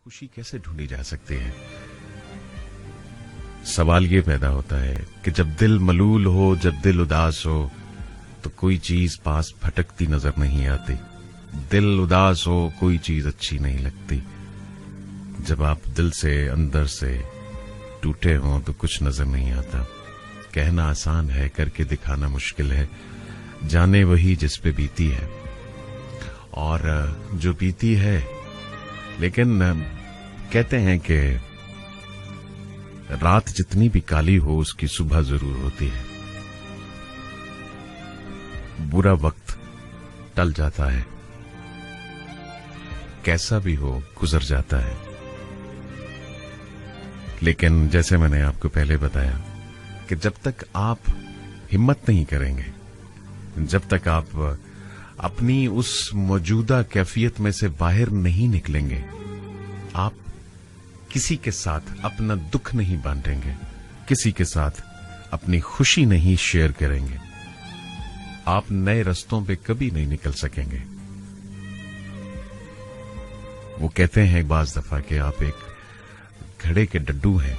खुशी कैसे ढूंढी जा सकती है? सवाल ये पैदा होता है कि जब दिल मलूल हो, जब दिल उदास हो, तो कोई चीज पास भटकती नजर नहीं आती। दिल उदास हो, कोई चीज अच्छी नहीं लगती। जब आप दिल से अंदर से टूटे हो तो कुछ नजर नहीं आता। कहना आसान है, करके दिखाना मुश्किल है। जाने वही जिस पे बीती है, और जो बीती है, लेकिन कहते हैं कि रात जितनी भी काली हो उसकी सुबह जरूर होती है। बुरा वक्त टल जाता है, कैसा भी हो गुजर जाता है। लेकिन जैसे मैंने आपको पहले बताया कि जब तक आप हिम्मत नहीं करेंगे, जब तक आप अपनी उस मौजूदा कैफियत में से बाहर नहीं निकलेंगे, आप किसी के साथ अपना दुख नहीं बांटेंगे, किसी के साथ अपनी खुशी नहीं शेयर करेंगे, आप नए रास्तों पे कभी नहीं निकल सकेंगे। वो कहते हैं बाज दफा कि आप एक घड़े के डड्डू हैं,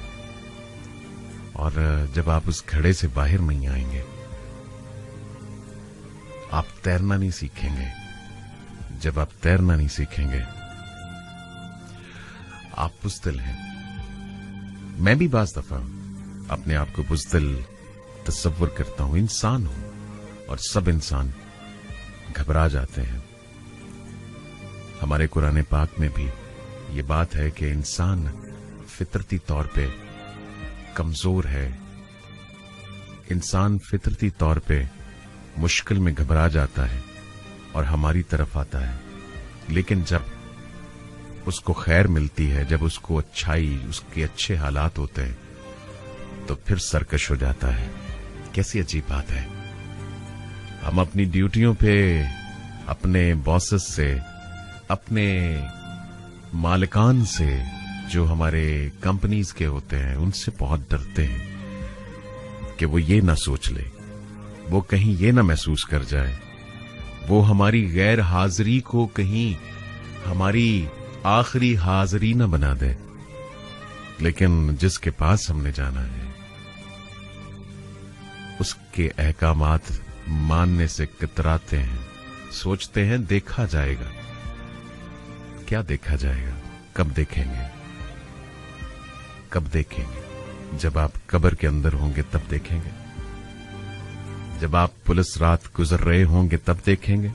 और जब आप उस घड़े से बाहर नहीं आएंगे, आप तैरना नहीं सीखेंगे। जब आप तैरना नहीं सीखेंगे, आप बुज़दिल हैं। मैं भी बाज़ दफा अपने आप को बुज़दिल तस्वुर करता हूं। इंसान हूं, और सब इंसान घबरा जाते हैं। हमारे कुरान पाक में भी ये बात है कि इंसान फितरती तौर पे कमजोर है। इंसान फितरती तौर पे मुश्किल में घबरा जाता है और हमारी तरफ आता है। लेकिन जब उसको खैर मिलती है, जब उसको अच्छाई, उसके अच्छे हालात होते हैं, तो फिर सरकश हो जाता है। कैसी अजीब बात है। हम अपनी ड्यूटियों पे अपने बॉसेस से, अपने मालिकान से, जो हमारे कंपनीज के होते हैं, उनसे बहुत डरते हैं कि वो ये ना सोच ले, वो कहीं ये ना महसूस कर जाए, वो हमारी गैर हाजिरी को कहीं हमारी आखिरी हाजिरी ना बना दे। लेकिन जिसके पास हमने जाना है, उसके अहकामात मानने से कतराते हैं। सोचते हैं देखा जाएगा। क्या देखा जाएगा? कब देखेंगे? कब देखेंगे? जब आप कब्र के अंदर होंगे तब देखेंगे। जब आप पुलिस रात गुजर रहे होंगे तब देखेंगे।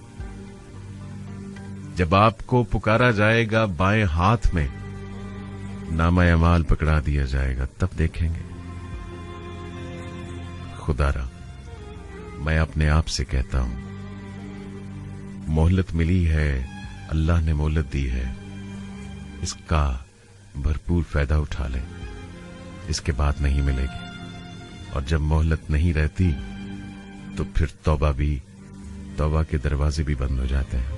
जब आपको पुकारा जाएगा, बाएं हाथ में नामा अमाल पकड़ा दिया जाएगा, तब देखेंगे। खुदारा, मैं अपने आप से कहता हूं, मोहलत मिली है, अल्लाह ने मोहलत दी है, इसका भरपूर फायदा उठा ले। इसके बाद नहीं मिलेगी। और जब मोहलत नहीं रहती तो फिर तौबा के दरवाजे भी बंद हो जाते हैं।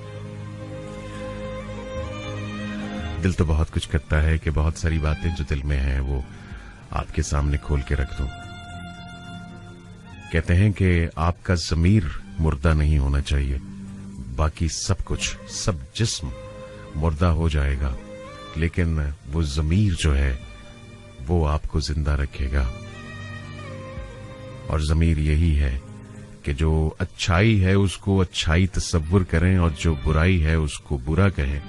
दिल तो बहुत कुछ करता है कि बहुत सारी बातें जो दिल में हैं वो आपके सामने खोल के रख दूं। कहते हैं कि आपका ज़मीर मुर्दा नहीं होना चाहिए, बाकी सब कुछ, सब जिस्म मुर्दा हो जाएगा, लेकिन वो ज़मीर जो है वो आपको जिंदा रखेगा। और ज़मीर यही है कि जो अच्छाई है उसको अच्छाई तस्वुर करें, और जो बुराई है उसको बुरा कहें।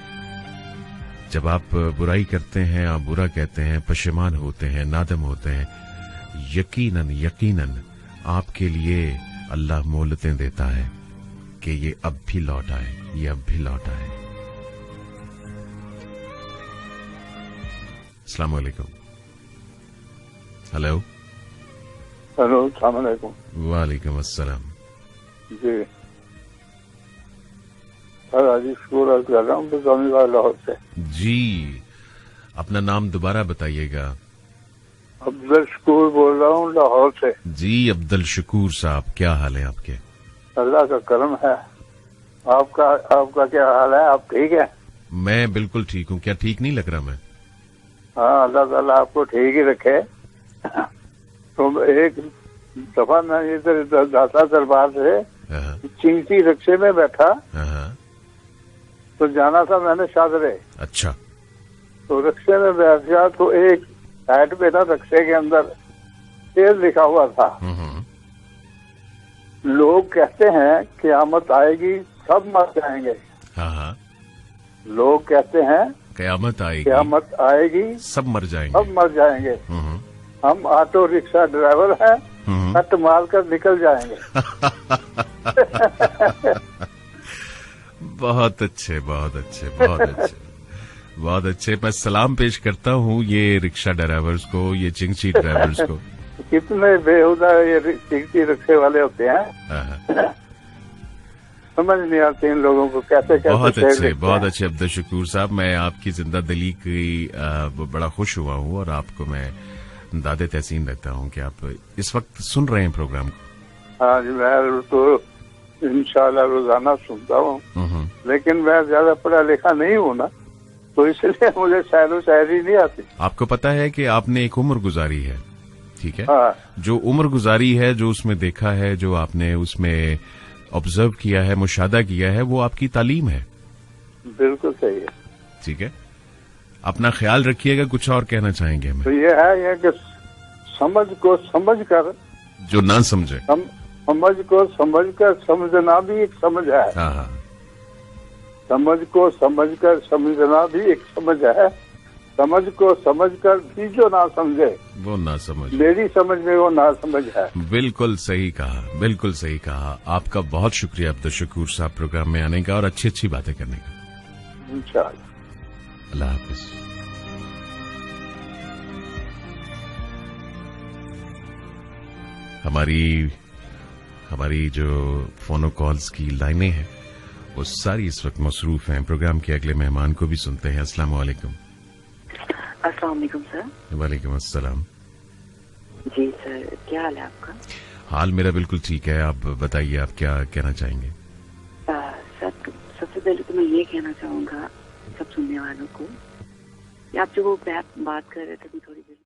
जब आप बुराई करते हैं, आप बुरा कहते हैं, पशेमान होते हैं, नादम होते हैं, यकीनन यकीनन आपके लिए अल्लाह मोहलतें देता है कि ये अब भी लौट आए, ये अब भी लौट आए। अस्सलाम वालेकुम। हेलो हेलो, अस्सलाम वालेकुम। वालेकुम अस्सलाम। जी सर, अजीज शूर कर रहा हूँ लाहौर से। जी, अपना नाम दोबारा बताइएगा। अब्दुल शकूर बोल रहा हूँ लाहौर से। जी अब्दुल शकूर साहब, क्या हाल है आपके? अल्लाह का करम है। आपका क्या हाल है? आप ठीक है? मैं बिल्कुल ठीक हूँ। क्या ठीक नहीं लग रहा मैं? हाँ, अल्लाह ताला आपको ठीक ही रखे। तो एक दफा मैं इधर दाता दरबार से चिंकी रिक्शे में बैठा, तो जाना था मैंने शादरे। अच्छा। तो रिक्शे में बैठ गया तो एक साइड पे ना रिक्शे के अंदर शेर लिखा हुआ था, लोग कहते हैं क़यामत आएगी सब मर जाएंगे। हाँ हाँ, लोग कहते हैं क़यामत आएगी क़यामत आएगी सब मर जाएंगे। सब मर जाएंगे। हम ऑटो रिक्शा ड्राइवर हैं, कट मार कर निकल जाएंगे। बहुत अच्छे, बहुत अच्छे, बहुत अच्छे, बहुत अच्छे। मैं सलाम पेश करता हूँ ये रिक्शा ड्राइवर्स को, ये चिंगची ड्राइवर्स को। कितने बेहुदा ये चिंगची रिक्शे वाले होते हैं, समझ नहीं आती इन लोगों को कैसे कैसे। बहुत अच्छे, बहुत अच्छे अब्दुल शकूर साहब, मैं आपकी जिंदा दिली की बड़ा खुश हुआ हूँ और आपको मैं दादे तहसीन रहता हूँ कि आप इस वक्त सुन रहे हैं प्रोग्राम को। हाँ जी, मैं तो इंशाल्लाह रोजाना सुनता हूँ, लेकिन मैं ज्यादा पढ़ा लिखा नहीं हूँ ना, तो इसलिए मुझे शायरो शायरी नहीं आती। आपको पता है कि आपने एक उम्र गुजारी है, ठीक है? हाँ। जो उम्र गुजारी है, जो उसमें देखा है, जो आपने उसमें ऑब्जर्व किया है, मुशाहदा किया है, वो आपकी तालीम है। बिल्कुल सही है। ठीक है, अपना ख्याल रखिएगा। कुछ और कहना चाहेंगे हमें? तो ये है कि समझ को समझ कर, जो ना समझे समझ को समझ कर समझना भी एक समझ है। हाँ हाँ, समझ को समझ कर समझना भी एक समझ है। समझ को समझ कर भी जो ना समझे वो ना समझ, मेरी समझ में वो ना समझ है। बिल्कुल सही कहा, बिल्कुल सही कहा। आपका बहुत शुक्रिया अब्दुल शकूर साहब प्रोग्राम में आने का और अच्छी अच्छी बातें करने का। इंशाअल्लाह। अल्लाह हाफिज। हमारी जो फोनो कॉल्स की लाइनें हैं वो सारी इस वक्त मसरूफ हैं। प्रोग्राम के अगले मेहमान को भी सुनते हैं। अस्सलाम वालेकुम। अस्सलाम वालेकुम सर। वालेकुम अस्सलाम। जी सर, क्या हाल है आपका? हाल मेरा बिल्कुल ठीक है। आप बताइए, आप क्या कहना चाहेंगे? सर, सबसे पहले तो मैं ये कहना चाहूंगा सब सुनने वालों को कि आप जो वो बात कर रहे थे थोड़ी देर